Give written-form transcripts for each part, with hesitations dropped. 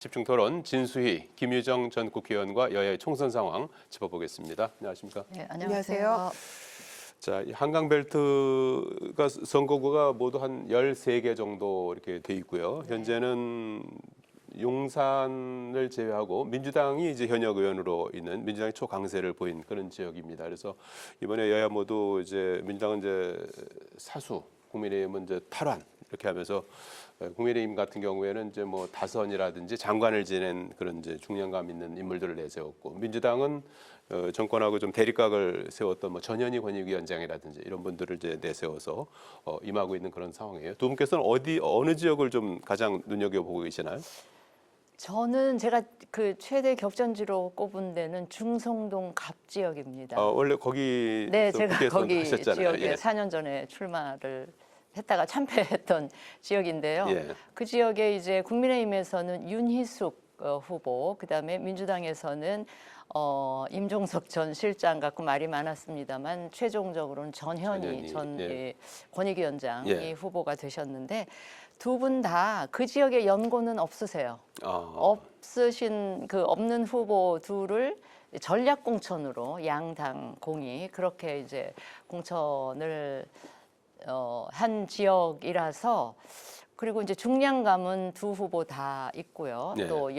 집중 토론 진수희, 김유정 전 국회의원과 여야의 총선 상황 짚어보겠습니다. 안녕하십니까? 네, 안녕하세요. 자, 이 한강벨트가 선거구가 모두 한 13개 정도 이렇게 돼 있고요. 현재는 용산을 제외하고 민주당이 이제 현역 의원으로 있는 민주당이 초강세를 보인 그런 지역입니다. 그래서 이번에 여야 모두 이제 민주당은 이제 사수, 국민의힘은 이제 탈환 이렇게 하면서 국민의힘 같은 경우에는 이제 뭐 다선이라든지 장관을 지낸 그런 이제 중량감 있는 인물들을 내세웠고, 민주당은 정권하고 좀 대립각을 세웠던 뭐 전현희 권익위원장이라든지 이런 분들을 이제 내세워서 임하고 있는 그런 상황이에요. 두 분께서는 어느 지역을 좀 가장 눈여겨보고 계시나요? 저는 제가 그 최대 격전지로 꼽은 데는 중성동 갑 지역입니다. 원래 거기 네, 제가 거기 하셨잖아요. 지역에 4년 전에 출마를 했다가 참패했던 지역인데요. 예. 그 지역에 이제 국민의힘에서는 윤희숙 후보, 그다음에 민주당에서는 임종석 전 실장 갖고 말이 많았습니다만 최종적으로는 전현희 전 권익위원장이 후보가 되셨는데, 두 분 다 그 지역에 연고는 없으세요. 없는 후보 둘을 전략 공천으로 양당 공이 그렇게 이제 공천을 한 지역이라서, 그리고 이제 중량감은 두 후보 다 있고요. 네. 또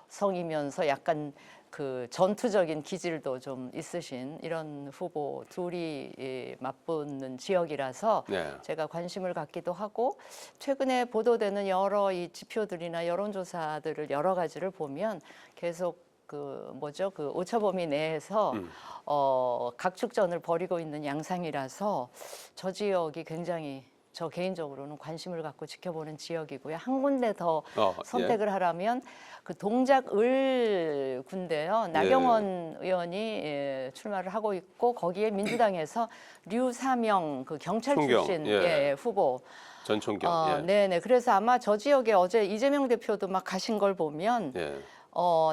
여성이면서 약간 그 전투적인 기질도 좀 있으신 이런 후보 둘이 맞붙는 지역이라서 네. 제가 관심을 갖기도 하고, 최근에 보도되는 여러 이 지표들이나 여론조사들을 여러 가지를 보면 계속 그 오차범위 내에서 각축전을 벌이고 있는 양상이라서 저 지역이 굉장히 저 개인적으로는 관심을 갖고 지켜보는 지역이고요. 한 군데 더 선택을 하라면 그 동작을 군데요. 나경원 의원이 출마를 하고 있고, 거기에 민주당에서 류사명 그 경찰 총경, 출신 후보. 전 총경. 네네. 그래서 아마 저 지역에 어제 이재명 대표도 막 가신 걸 보면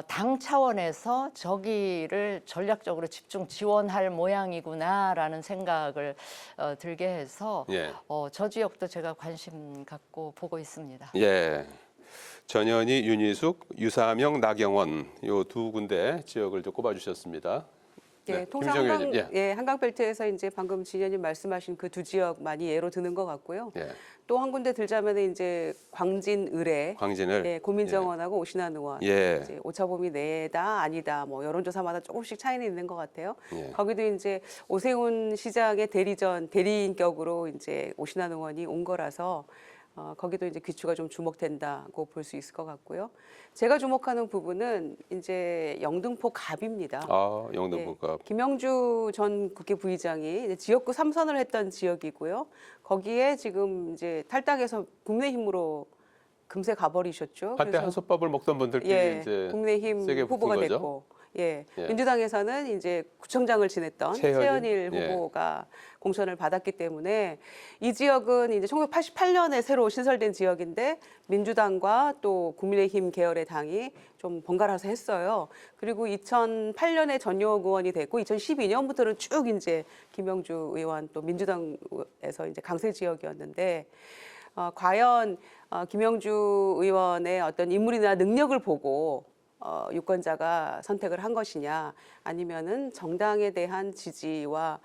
당 차원에서 저기를 전략적으로 집중 지원할 모양이구나라는 생각을 들게 해서 저 지역도 제가 관심 갖고 보고 있습니다. 예. 전현희, 윤희숙, 유사명, 나경원 요 두 군데 지역을 좀 꼽아주셨습니다. 네, 통상 한강벨트에서 이제 방금 진현님 말씀하신 그 두 지역 많이 예로 드는 것 같고요. 또 한 군데 들자면 이제 광진을 고민정원하고 오신환 의원, 이제 오차범위 내다 아니다 뭐 여론조사마다 조금씩 차이는 있는 것 같아요. 거기도 이제 오세훈 시장의 대리인격으로 이제 오신환 의원이 온 거라서 거기도 이제 귀추가 좀 주목된다고 볼 수 있을 것 같고요. 제가 주목하는 부분은 이제 영등포 갑입니다. 영등포 갑. 김영주 전 국회 부의장이 이제 지역구 3선을 했던 지역이고요. 거기에 지금 이제 탈당해서 국민의힘으로 금세 가버리셨죠. 한때 한솥밥을 먹던 분들끼리 이제 국민의힘 후보가 됐고, 민주당에서는 이제 구청장을 지냈던 최현일 후보가 공천을 받았기 때문에 이 지역은 이제 1988년에 새로 신설된 지역인데 민주당과 또 국민의힘 계열의 당이 좀 번갈아서 했어요. 그리고 2008년에 전용욱 의원이 됐고 2012년부터는 쭉 이제 김영주 의원 또 민주당에서 이제 강세 지역이었는데, 과연 김영주 의원의 어떤 인물이나 능력을 보고 유권자가 선택을 한 것이냐, 아니면은 정당에 대한 지지와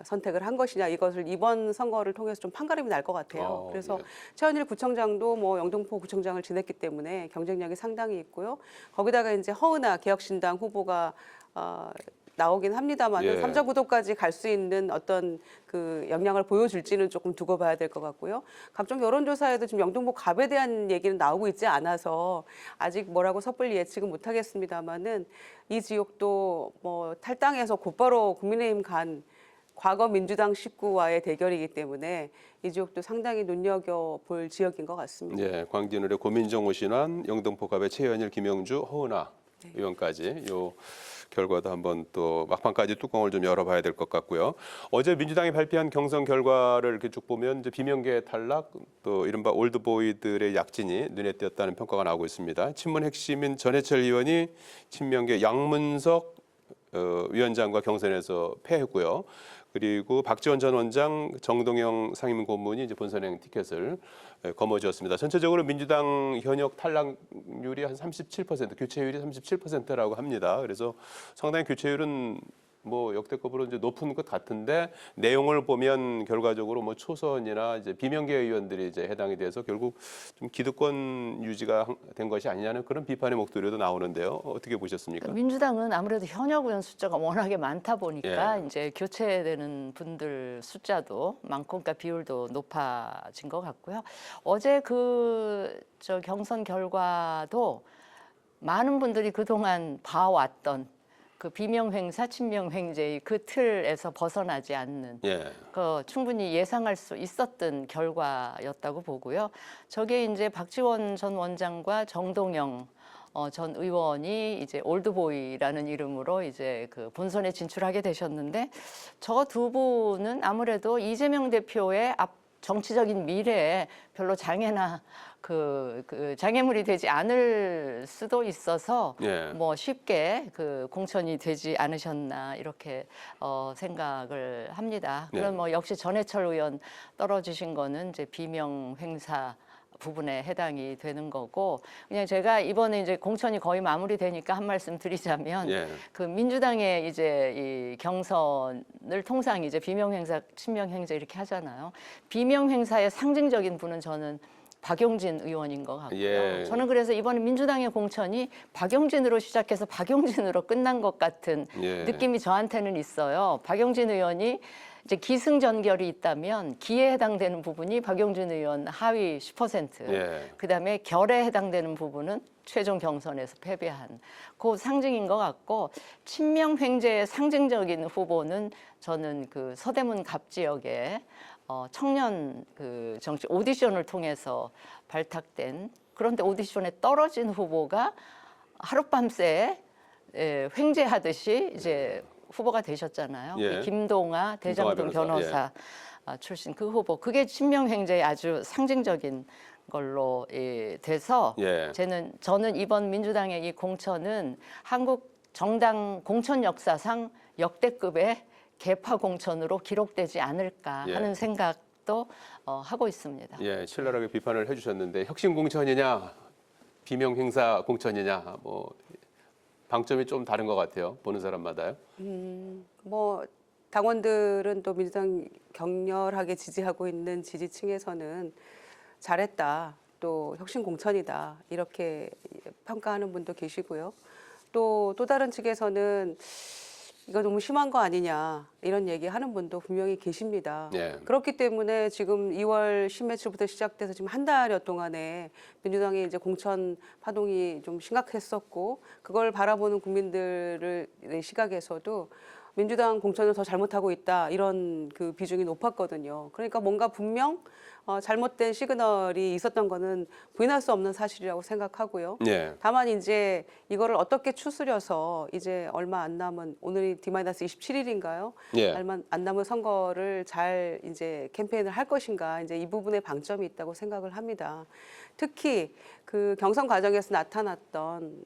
선택을 한 것이냐, 이것을 이번 선거를 통해서 좀 판가름이 날 것 같아요. 그래서 최현일 구청장도 뭐 영등포 구청장을 지냈기 때문에 경쟁력이 상당히 있고요. 거기다가 이제 허은하 개혁신당 후보가 나오긴 합니다만 삼자 구도까지 갈 수 있는 어떤 그 역량을 보여줄지는 조금 두고 봐야 될 것 같고요. 각종 여론조사에도 지금 영등포 갑에 대한 얘기는 나오고 있지 않아서 아직 뭐라고 섣불리 예측은 못하겠습니다만은 이 지역도 뭐 탈당해서 곧바로 국민의힘 간 과거 민주당 식구와의 대결이기 때문에 이 지역도 상당히 눈여겨볼 지역인 것 같습니다. 광진을의 고민정, 오신환, 영등포 갑의 최현일, 김영주, 허은하 의원까지 요 결과도 한번 또 막판까지 뚜껑을 좀 열어봐야 될 것 같고요. 어제 민주당이 발표한 경선 결과를 이렇게 쭉 보면 이제 비명계 탈락, 또 이른바 올드보이들의 약진이 눈에 띄었다는 평가가 나오고 있습니다. 친문 핵심인 전해철 의원이 친명계 양문석 위원장과 경선에서 패했고요. 그리고 박지원 전 원장, 정동영 상임 고문이 이제 본선행 티켓을 거머쥐었습니다. 전체적으로 민주당 현역 탈락률이 한 37%, 교체율이 37%라고 합니다. 그래서 상당히 교체율은 뭐 역대급으로 이제 높은 것 같은데 내용을 보면 결과적으로 뭐 초선이나 이제 비명계 의원들이 이제 해당이 돼서 결국 좀 기득권 유지가 된 것이 아니냐는 그런 비판의 목소리도 나오는데요. 어떻게 보셨습니까? 민주당은 아무래도 현역 의원 숫자가 워낙에 많다 보니까 예. 이제 교체되는 분들 숫자도 많고, 그러니까 비율도 높아진 것 같고요. 어제 저 경선 결과도 많은 분들이 그동안 봐왔던 그 비명행사, 친명행제의 그 틀에서 벗어나지 않는 예. 그 충분히 예상할 수 있었던 결과였다고 보고요. 저게 이제 박지원 전 원장과 정동영 전 의원이 이제 올드보이라는 이름으로 이제 그 본선에 진출하게 되셨는데, 저 두 분은 아무래도 이재명 대표의 정치적인 미래에 별로 장애나 그 장애물이 되지 않을 수도 있어서 예. 뭐 쉽게 그 공천이 되지 않으셨나 이렇게 생각을 합니다. 네. 그럼 뭐 역시 전해철 의원 떨어지신 거는 이제 비명 행사 부분에 해당이 되는 거고, 그냥 제가 이번에 이제 공천이 거의 마무리되니까 한 말씀 드리자면, 예. 그 민주당의 이제 이 경선을 통상 이제 비명 행사, 친명 행사 이렇게 하잖아요. 비명 행사의 상징적인 분은 저는 박용진 의원인 것 같고요. 예. 저는 그래서 이번에 민주당의 공천이 박용진으로 시작해서 박용진으로 끝난 것 같은 예. 느낌이 저한테는 있어요. 박용진 의원이 이제 기승전결이 있다면 기에 해당되는 부분이 박용진 의원 하위 10%, 예. 그다음에 결에 해당되는 부분은 최종 경선에서 패배한 그 상징인 것 같고, 친명횡재의 상징적인 후보는 저는 그 서대문 갑 지역에 청년 그 정치 오디션을 통해서 발탁된, 그런데 오디션에 떨어진 후보가 하룻밤새 횡재하듯이 이제 후보가 되셨잖아요. 예. 김동아 대장동 변호사 출신 그 후보, 그게 친명횡재의 아주 상징적인 걸로 돼서 예. 저는 이번 민주당의 이 공천은 한국 정당 공천 역사상 역대급의 개파 공천으로 기록되지 않을까 하는 생각도 하고 있습니다. 예, 신랄하게 비판을 해주셨는데 혁신 공천이냐, 비명 행사 공천이냐, 뭐 방점이 좀 다른 것 같아요. 보는 사람마다요. 뭐 당원들은 또 민주당 격렬하게 지지하고 있는 지지층에서는 잘했다, 또 혁신 공천이다 이렇게 평가하는 분도 계시고요. 또 다른 측에서는 이거 너무 심한 거 아니냐 이런 얘기하는 분도 분명히 계십니다. 예. 그렇기 때문에 지금 2월 10며칠부터 시작돼서 지금 한 달여 동안에 민주당의 이제 공천 파동이 좀 심각했었고, 그걸 바라보는 국민들의 시각에서도 민주당 공천을 더 잘못하고 있다 이런 그 비중이 높았거든요. 그러니까 뭔가 분명 잘못된 시그널이 있었던 거는 부인할 수 없는 사실이라고 생각하고요. 예. 다만 이제 이거를 어떻게 추스려서 이제 얼마 안 남은, 오늘이 D-27일인가요? 예. 얼마 안 남은 선거를 잘 이제 캠페인을 할 것인가, 이제 이 부분에 방점이 있다고 생각을 합니다. 특히 그 경선 과정에서 나타났던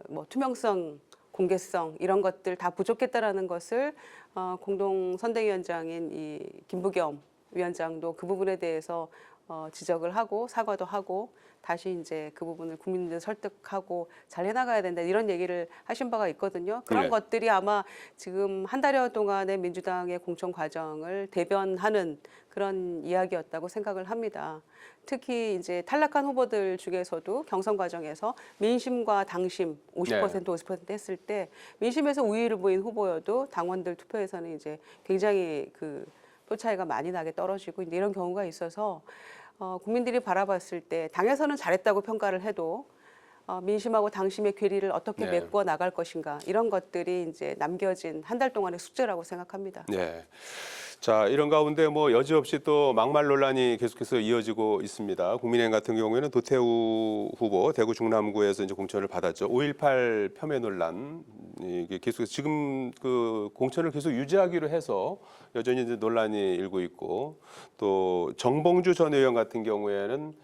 뭐 투명성, 공개성 이런 것들 다 부족했다라는 것을 공동 선대위원장인 이 김부겸 위원장도 그 부분에 대해서 지적을 하고 사과도 하고 다시 이제 그 부분을 국민들 설득하고 잘 해나가야 된다 이런 얘기를 하신 바가 있거든요. 그런 네. 것들이 아마 지금 한 달여 동안의 민주당의 공천 과정을 대변하는 그런 이야기였다고 생각을 합니다. 특히 이제 탈락한 후보들 중에서도 경선 과정에서 민심과 당심 50% 50% 했을 때 민심에서 우위를 보인 후보여도 당원들 투표에서는 이제 굉장히 그 표 차이가 많이 나게 떨어지고 이런 경우가 있어서 국민들이 바라봤을 때 당에서는 잘했다고 평가를 해도 민심하고 당심의 괴리를 어떻게 네. 메꿔 나갈 것인가 이런 것들이 이제 남겨진 한 달 동안의 숙제라고 생각합니다. 네. 자, 이런 가운데 뭐 여지없이 또 막말 논란이 계속해서 이어지고 있습니다. 국민의힘 같은 경우에는 도태우 후보 대구 중남구에서 이제 공천을 받았죠. 5.18 폄훼 논란 이게 계속 지금 그 공천을 계속 유지하기로 해서 여전히 이제 논란이 일고 있고, 또 정봉주 전 의원 같은 경우에는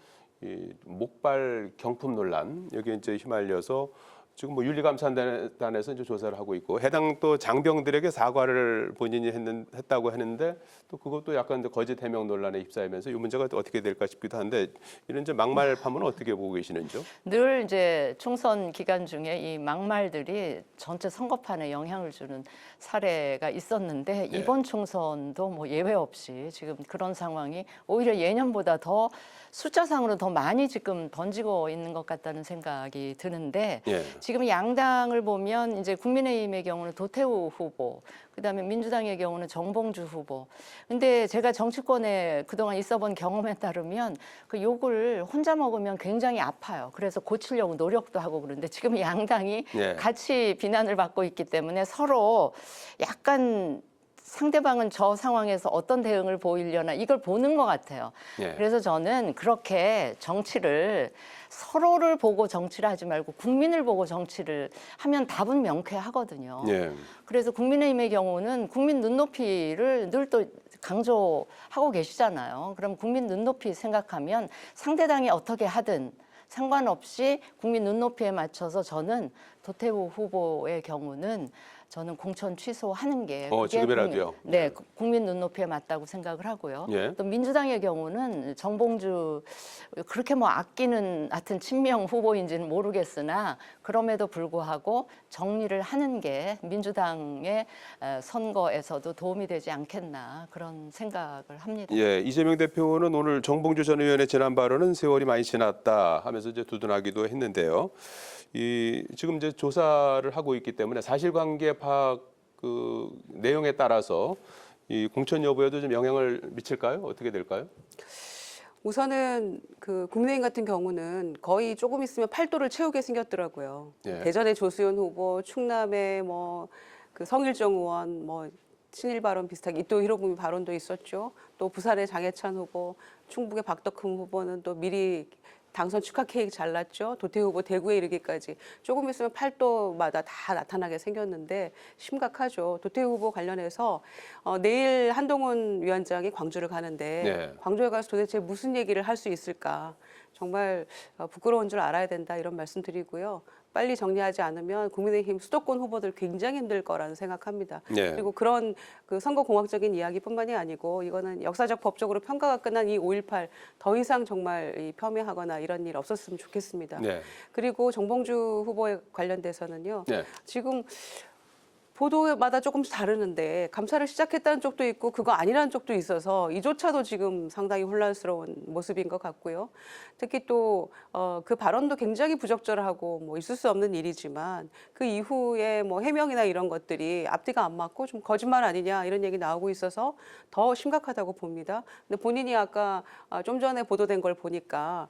이 목발 경품 논란 여기에 이제 휘말려서 지금 뭐 윤리감사단에서 이제 조사를 하고 있고 해당 또 장병들에게 사과를 본인이 했다고 했는데 또 그것도 약간 이제 거짓 해명 논란에 휩싸이면서 이 문제가 또 어떻게 될까 싶기도 한데 이런 이제 막말 파문은 어떻게 보고 계시는지요? 늘 이제 총선 기간 중에 이 막말들이 전체 선거판에 영향을 주는 사례가 있었는데 네. 이번 총선도 뭐 예외 없이 지금 그런 상황이 오히려 예년보다 더 숫자상으로 더 많이 지금 번지고 있는 것 같다는 생각이 드는데 예. 지금 양당을 보면 이제 국민의힘의 경우는 도태우 후보, 그다음에 민주당의 경우는 정봉주 후보. 근데 제가 정치권에 그동안 있어본 경험에 따르면 그 욕을 혼자 먹으면 굉장히 아파요. 그래서 고치려고 노력도 하고 그러는데 지금 양당이 예. 같이 비난을 받고 있기 때문에 서로 약간 상대방은 저 상황에서 어떤 대응을 보이려나 이걸 보는 것 같아요. 예. 그래서 저는 그렇게 정치를 서로를 보고 정치를 하지 말고 국민을 보고 정치를 하면 답은 명쾌하거든요. 예. 그래서 국민의힘의 경우는 국민 눈높이를 늘 또 강조하고 계시잖아요. 그럼 국민 눈높이 생각하면 상대당이 어떻게 하든 상관없이 국민 눈높이에 맞춰서 저는 도태우 후보의 경우는 저는 공천 취소하는 게 그게 지금이라도요? 네, 국민 눈높이에 맞다고 생각을 하고요. 예. 또 민주당의 경우는 정봉주 그렇게 뭐 아끼는 하여튼 친명 후보인지는 모르겠으나 그럼에도 불구하고 정리를 하는 게 민주당의 선거에서도 도움이 되지 않겠나 그런 생각을 합니다. 예, 이재명 대표는 오늘 정봉주 전 의원의 지난 발언은 세월이 많이 지났다 하면서 이제 두둔하기도 했는데요. 지금 이제 조사를 하고 있기 때문에 사실관계 파악 그 내용에 따라서 이 공천 여부에도 좀 영향을 미칠까요? 어떻게 될까요? 우선은 그 국민의힘 같은 경우는 거의 조금 있으면 팔도를 채우게 생겼더라고요. 예. 대전의 조수연 후보, 충남의 뭐 그 성일정 의원, 뭐 친일 발언 비슷하게 이토 히로부미 발언도 있었죠. 또 부산의 장해찬 후보, 충북의 박덕흠 후보는 또 미리 당선 축하 케이크 잘랐죠. 도태우 후보 대구에 이르기까지 조금 있으면 팔도마다 다 나타나게 생겼는데 심각하죠. 도태우 후보 관련해서 내일 한동훈 위원장이 광주를 가는데 네. 광주에 가서 도대체 무슨 얘기를 할 수 있을까. 정말 부끄러운 줄 알아야 된다 이런 말씀드리고요. 빨리 정리하지 않으면 국민의힘 수도권 후보들 굉장히 힘들 거라는 생각합니다. 네. 그리고 그런 그 선거공학적인 이야기뿐만이 아니고 이거는 역사적 법적으로 평가가 끝난 이 5.18 더 이상 정말 이 폄훼하거나 이런 일 없었으면 좋겠습니다. 네. 그리고 정봉주 후보에 관련돼서는요. 네. 지금 보도마다 조금씩 다르는데 감사를 시작했다는 쪽도 있고 그거 아니라는 쪽도 있어서 이조차도 지금 상당히 혼란스러운 모습인 것 같고요. 특히 또 그 발언도 굉장히 부적절하고 뭐 있을 수 없는 일이지만 그 이후에 뭐 해명이나 이런 것들이 앞뒤가 안 맞고 좀 거짓말 아니냐 이런 얘기 나오고 있어서 더 심각하다고 봅니다. 근데 본인이 아까 좀 전에 보도된 걸 보니까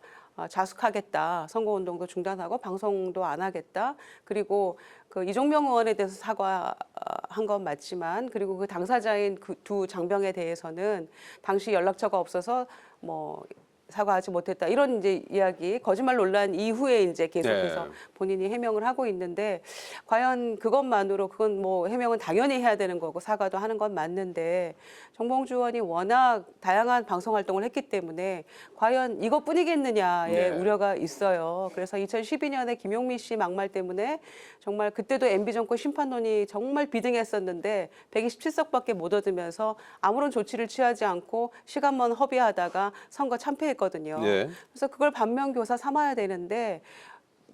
자숙하겠다. 선거운동도 중단하고 방송도 안 하겠다. 그리고 그 이종명 의원에 대해서 사과한 건 맞지만 그리고 그 당사자인 그 두 장병에 대해서는 당시 연락처가 없어서 뭐 사과하지 못했다. 이런 이제 이야기, 거짓말 논란 이후에 이제 계속해서 네. 본인이 해명을 하고 있는데 과연 그것만으로 그건 뭐 해명은 당연히 해야 되는 거고 사과도 하는 건 맞는데 정봉주 의원이 워낙 다양한 방송 활동을 했기 때문에 과연 이것뿐이겠느냐의 네. 우려가 있어요. 그래서 2012년에 김용민 씨 막말 때문에 정말 그때도 MB 정권 심판론이 정말 비등했었는데 127석밖에 못 얻으면서 아무런 조치를 취하지 않고 시간만 허비하다가 선거 참패했거든요. 네. 그래서 그걸 반면교사 삼아야 되는데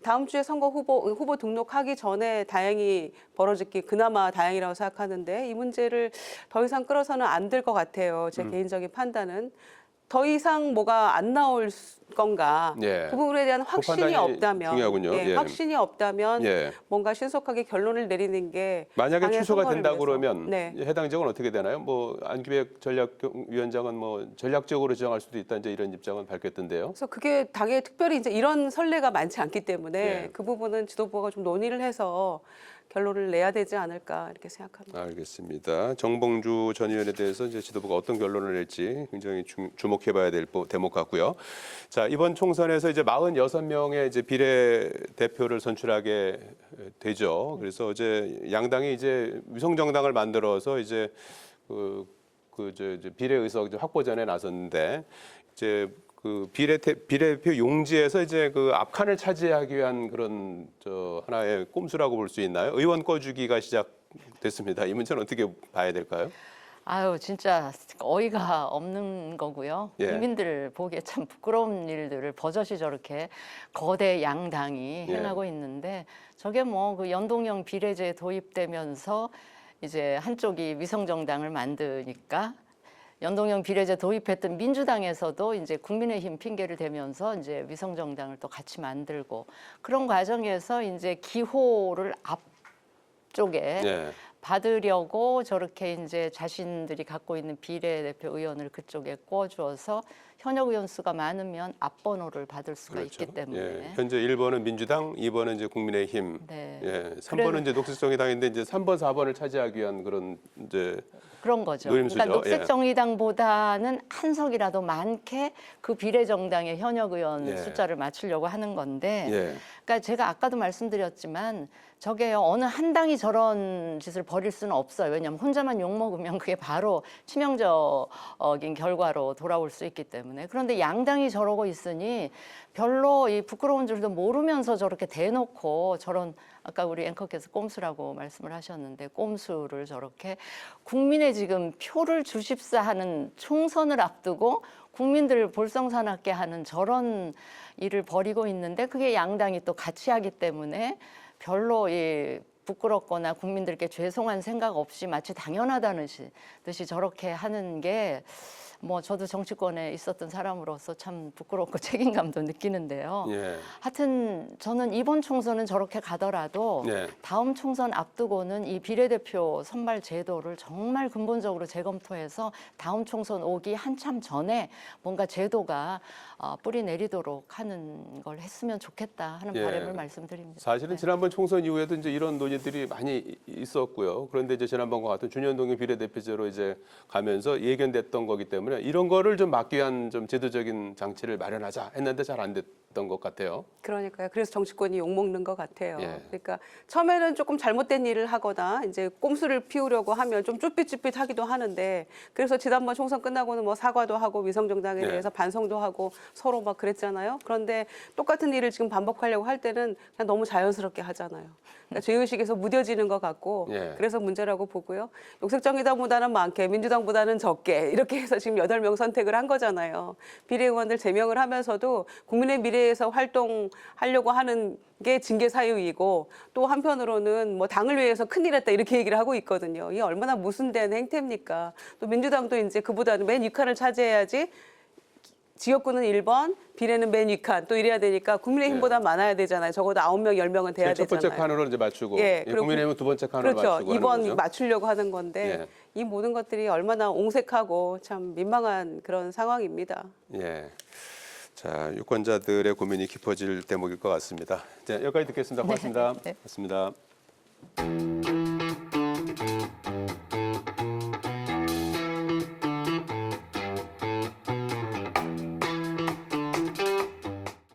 다음 주에 선거 후보 등록하기 전에 다행히 벌어졌기 그나마 다행이라고 생각하는데 이 문제를 더 이상 끌어서는 안 될 것 같아요. 제 개인적인 판단은. 더 이상 뭐가 안 나올 건가 예. 그 부분에 대한 확신이 판단이 없다면 중요하군요. 예. 확신이 없다면 예. 뭔가 신속하게 결론을 내리는 게 만약에 당의 취소가 선거를 된다 위해서. 그러면 네. 해당 지역은 어떻게 되나요? 뭐 안기백 전략위원장은 뭐 전략적으로 지정할 수도 있다 이제 이런 입장은 밝혔던데요. 그래서 그게 당에 특별히 이제 이런 선례가 많지 않기 때문에 예. 그 부분은 지도부가 좀 논의를 해서 결론을 내야 되지 않을까 이렇게 생각합니다. 알겠습니다. 정봉주 전 의원에 대해서 이제 지도부가 어떤 결론을 낼지 굉장히 주목해봐야 될 대목 같고요. 자, 이번 총선에서 이제 46명의 이제 비례 대표를 선출하게 되죠. 그래서 이제 양당이 이제 위성 정당을 만들어서 이제 이제 비례 의석 확보전에 나섰는데 이제 그 비례대표 용지에서 이제 그 앞칸을 차지하기 위한 그런 하나의 꼼수라고 볼 수 있나요? 의원 꺼주기가 시작됐습니다. 이 문제는 어떻게 봐야 될까요? 아유, 진짜 어이가 없는 거고요. 예. 국민들 보기에 참 부끄러운 일들을 버젓이 저렇게 거대 양당이 예. 행하고 있는데, 저게 뭐 그 연동형 비례제 도입되면서 이제 한쪽이 위성정당을 만드니까 연동형 비례제 도입했던 민주당에서도 이제 국민의힘 핑계를 대면서 이제 위성정당을 또 같이 만들고, 그런 과정에서 이제 기호를 앞쪽에 예. 받으려고 저렇게 이제 자신들이 갖고 있는 비례대표 의원을 그쪽에 꿔주어서 현역 의원 수가 많으면 앞번호를 받을 수가 있기 때문에. 예. 현재 1번은 민주당, 2번은 이제 국민의힘, 네. 예. 3번은 이제 녹색정의당인데 이제 3번, 4번을 차지하기 위한 그런 이제 그런 거죠. 노림수죠. 그러니까 녹색정의당보다는 한 석이라도 많게 그 비례정당의 현역 의원 예. 숫자를 맞추려고 하는 건데, 예. 그러니까 제가 아까도 말씀드렸지만 저게 어느 한 당이 저런 짓을 벌일 수는 없어요. 왜냐하면 혼자만 욕먹으면 그게 바로 치명적인 결과로 돌아올 수 있기 때문에. 그런데 양당이 저러고 있으니 별로 이 부끄러운 줄도 모르면서 저렇게 대놓고 저런, 아까 우리 앵커께서 꼼수라고 말씀을 하셨는데, 꼼수를 저렇게 국민의 지금 표를 주십사 하는 총선을 앞두고 국민들을 볼썽사납게 하는 저런 일을 벌이고 있는데, 그게 양당이 또 같이 하기 때문에 별로 부끄럽거나 국민들께 죄송한 생각 없이 마치 당연하다는 듯이 저렇게 하는 게, 뭐 저도 정치권에 있었던 사람으로서 참 부끄럽고 책임감도 느끼는데요. 예. 하여튼 저는 이번 총선은 저렇게 가더라도 네. 다음 총선 앞두고는 이 비례대표 선발 제도를 정말 근본적으로 재검토해서 다음 총선 오기 한참 전에 뭔가 제도가 뿌리 내리도록 하는 걸 했으면 좋겠다 하는 예. 바람을 말씀드립니다. 사실은 네. 지난번 총선 이후에도 이제 이런 논의들이 많이 있었고요. 그런데 이제 지난번과 같은 준연동의 비례대표제로 이제 가면서 예견됐던 거기 때문에 이런 거를 좀 막기 위한 좀 제도적인 장치를 마련하자 했는데 잘 안 됐던 것 같아요. 그러니까요. 그래서 정치권이 욕먹는 것 같아요. 예. 그러니까 처음에는 조금 잘못된 일을 하거나 이제 꼼수를 피우려고 하면 좀 쭈삣쭈삣하기도 하는데, 그래서 지난번 총선 끝나고는 뭐 사과도 하고 위성정당에 예. 대해서 반성도 하고 서로 막 그랬잖아요. 그런데 똑같은 일을 지금 반복하려고 할 때는 그냥 너무 자연스럽게 하잖아요. 그러니까 죄의식에서 무뎌지는 것 같고, 예. 그래서 문제라고 보고요. 녹색정의당보다는 많게, 민주당보다는 적게 이렇게 해서 지금 8명 선택을 한 거잖아요. 비례의원들 제명을 하면서도 국민의 미래에서 활동하려고 하는 게 징계 사유이고, 또 한편으로는 뭐 당을 위해서 큰일 했다 이렇게 얘기를 하고 있거든요. 이게 얼마나 모순된 행태입니까? 또 민주당도 이제 그보다는 맨 윗칸을 차지해야지, 지역구는 1번, 비례는 맨 윗칸 또 이래야 되니까 국민의힘보다 많아야 되잖아요. 적어도 9명, 10명은 돼야 첫 되잖아요. 번째 칸으로 이제 맞추고, 예, 예, 그리고 국민의힘은 두 번째 칸으로 그렇죠. 맞추고 하는 2번 거죠. 맞추려고 하는 건데, 예. 이 모든 것들이 얼마나 옹색하고 참 민망한 그런 상황입니다. 예. 자, 유권자들의 고민이 깊어질 대목일 것 같습니다. 자, 여기까지 듣겠습니다. 고맙습니다. 네. 고맙습니다.